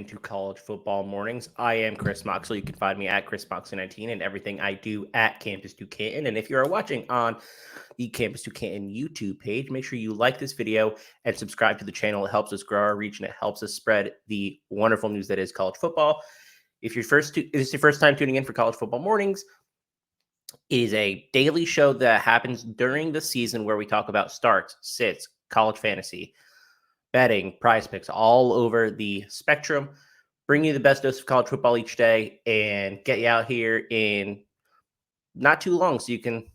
into College Football Mornings. I am Chris Moxley. You can find me at Chris Moxley19 and everything I do at Campus to Canton. And if you are watching on the Campus to Canton YouTube page, make sure you like this video and subscribe to the channel. It helps us grow our reach and it helps us spread the wonderful news that is college football. If this is your first time tuning in for College Football Mornings, it is a daily show that happens during the season where we talk about starts, sits, college fantasy, betting, prize picks, all over the spectrum. Bring you the best dose of college football each day and get you out here in not too long so you can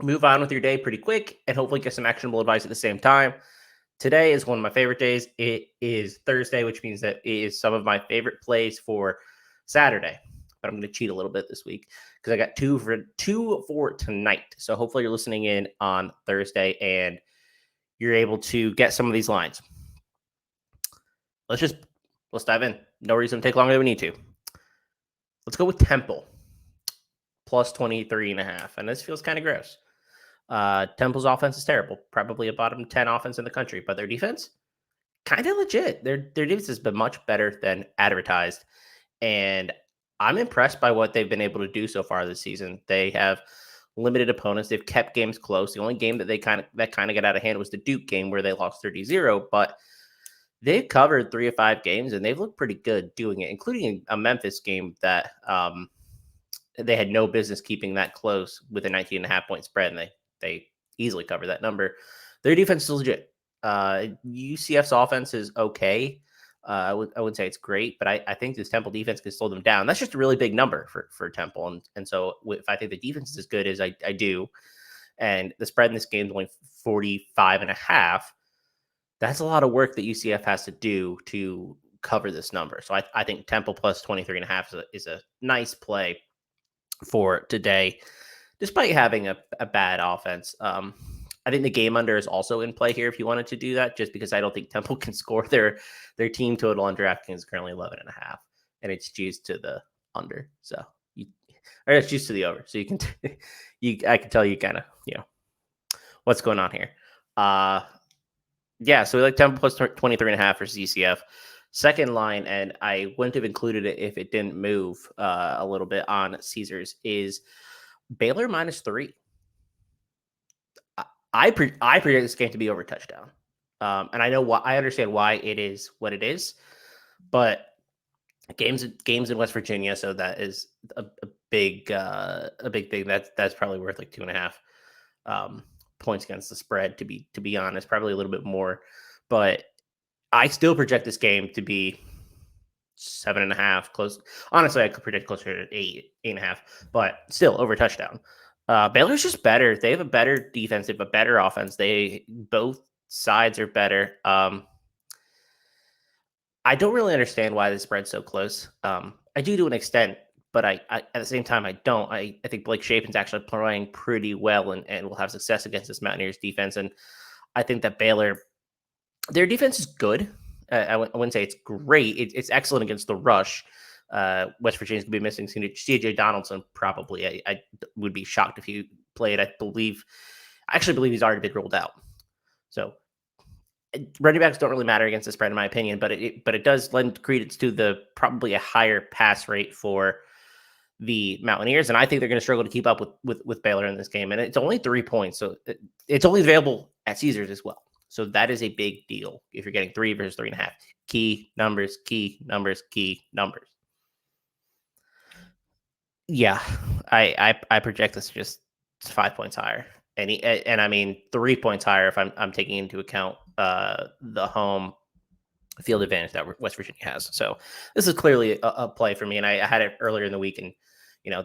move on with your day pretty quick and hopefully get some actionable advice at the same time. Today is one of my favorite days. It is Thursday, which means that it is some of my favorite plays for Saturday. But I'm going to cheat a little bit this week because I got two for tonight. So hopefully you're listening in on Thursday and you're able to get some of these lines. Let's dive in. No reason to take longer than we need to. Let's go with Temple plus 23.5. And this feels kind of gross. Temple's offense is terrible. Probably a bottom 10 offense in the country, but their defense, kind of legit. Their defense has been much better than advertised. And I'm impressed by what they've been able to do so far this season. They have limited opponents. They've kept games close. The only game that kind of got out of hand was the Duke game where they lost 30-0, but they've covered 3 of 5 games and they've looked pretty good doing it, including a Memphis game that they had no business keeping that close with a 19.5-point spread, and they easily covered that number. Their defense is legit. UCF's offense is okay. I wouldn't say it's great, but I think this Temple defense can slow them down. That's just a really big number for Temple. And so if I think the defense is as good as I do, and the spread in this game is only 45.5, that's a lot of work that UCF has to do to cover this number. So I think Temple plus 23.5 is a nice play for today, despite having a bad offense. I think the game under is also in play here if you wanted to do that, just because I don't think Temple can score. Their team total on DraftKings is currently 11.5, and it's juiced to the under. So it's juiced to the over. So you can I can tell you kind of what's going on here. So we like Temple plus 23.5 versus UCF. Second line, and I wouldn't have included it if it didn't move a little bit on Caesars, is Baylor -3. I predict this game to be over touchdown. And I understand why it is what it is, but games in West Virginia, so that is a big thing. That's probably worth like 2.5 points against the spread, to be honest, probably a little bit more. But I still project this game to be 7.5 close. Honestly, I could predict closer to 8.5, but still over touchdown. Baylor's just better. They have a better defense. They have a better offense. Both sides are better. I don't really understand why the spread's so close. I do to an extent, but I at the same time, I don't. I think Blake Shapen's actually playing pretty well and will have success against this Mountaineers defense. And I think that Baylor, their defense is good. I wouldn't say it's great. It's excellent against the rush. West Virginia's going to be missing CJ Donaldson, probably. I would be shocked if he played. I actually believe he's already been rolled out. So running backs don't really matter against the spread, in my opinion, but it does lend credence to probably a higher pass rate for the Mountaineers, and I think they're going to struggle to keep up with Baylor in this game. And it's only 3 points, so it's only available at Caesars as well. So that is a big deal if you're getting 3 versus 3.5. Key numbers, key numbers, key numbers. Yeah, I project this just 5 points higher, and I mean 3 points higher if I'm taking into account the home field advantage that West Virginia has. So this is clearly a play for me, and I had it earlier in the week, and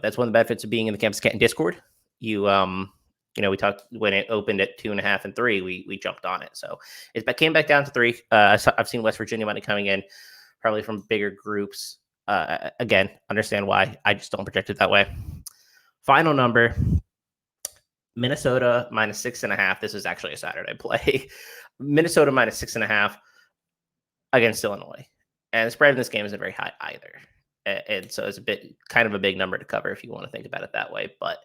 that's one of the benefits of being in the Campus Canton Discord. We talked when it opened at 2.5 and 3, we jumped on it. So it came back down to 3. I've seen West Virginia money coming in probably from bigger groups. Again, understand why. I just don't project it that way. Final number, Minnesota -6.5. This is actually a Saturday play. Minnesota -6.5 against Illinois. And the spread in this game isn't very high either. And so it's kind of a big number to cover if you want to think about it that way. But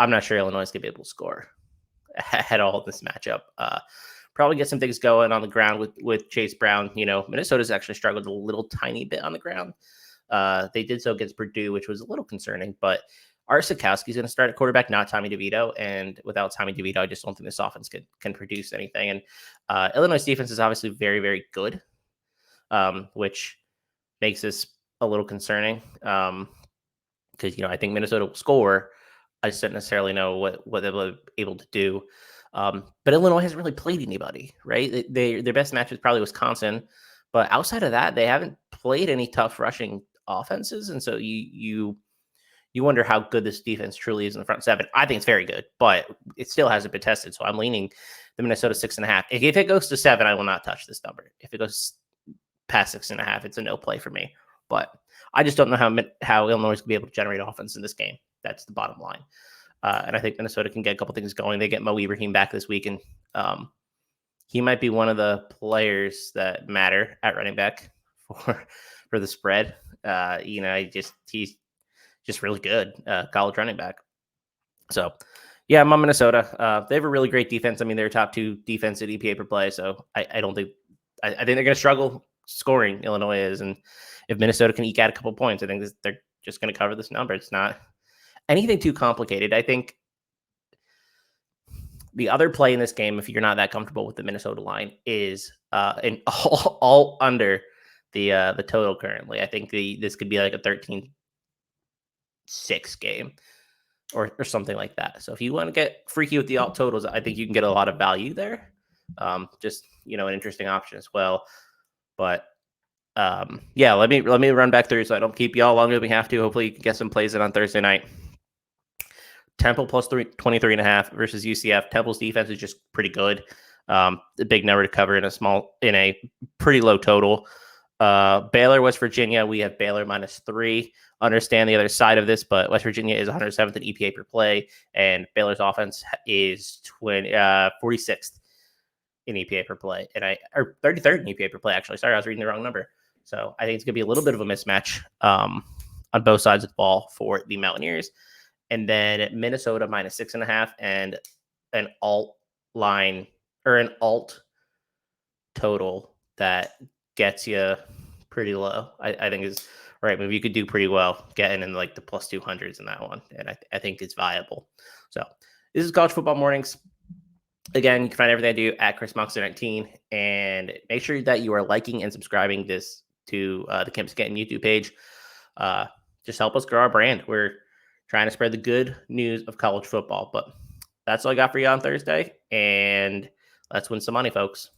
I'm not sure Illinois is going to be able to score at all in this matchup. probably get some things going on the ground with Chase Brown. Minnesota's actually struggled a little tiny bit on the ground. They did so against Purdue, which was a little concerning, but Art Sikowski's going to start at quarterback, not Tommy DeVito. And without Tommy DeVito, I just don't think this offense can produce anything. And Illinois' defense is obviously very, very good, which makes this a little concerning. Because, I think Minnesota will score. I just don't necessarily know what they'll be able to do. But Illinois hasn't really played anybody, right? Their best match is probably Wisconsin. But outside of that, they haven't played any tough rushing offenses. And so you wonder how good this defense truly is in the front seven. I think it's very good, but it still hasn't been tested. So I'm leaning the Minnesota 6.5. If it goes to 7, I will not touch this number. If it goes past 6.5, it's a no play for me. But I just don't know how Illinois is going to be able to generate offense in this game. That's the bottom line. And I think Minnesota can get a couple things going. They get Mo Ibrahim back this week, and he might be one of the players that matter at running back for the spread. He's just really good college running back. So, yeah, I'm on Minnesota. They have a really great defense. I mean, they're top 2 defense at EPA per play. So I think they're going to struggle scoring. Illinois is, and if Minnesota can eke out a couple points, I think they're just going to cover this number. It's not anything too complicated. I think the other play in this game, if you're not that comfortable with the Minnesota line, is an all under the total currently. I think this could be like a 13-6 game or something like that. So if you want to get freaky with the alt totals, I think you can get a lot of value there. Just an interesting option as well. But yeah, let me run back through so I don't keep y'all longer than we have to. Hopefully you can get some plays in on Thursday night. Temple plus 23.5 versus UCF. Temple's defense is just pretty good. A big number to cover in a pretty low total. Baylor, West Virginia. We have Baylor -3. Understand the other side of this, but West Virginia is 107th in EPA per play, and Baylor's offense is 46th in EPA per play, or 33rd in EPA per play. Actually, sorry, I was reading the wrong number. So I think it's gonna be a little bit of a mismatch on both sides of the ball for the Mountaineers. And then Minnesota -6.5 and an alt line or an alt total that gets you pretty low. I think is right move. You could do pretty well getting in like the plus 200s in that one. And I think it's viable. So this is College Football Mornings. Again, you can find everything I do at Chris Moxley 19. And make sure that you are liking and subscribing this to the Campus Canton YouTube page. Just help us grow our brand. We're trying to spread the good news of college football. But that's all I got for you on Thursday. And let's win some money, folks.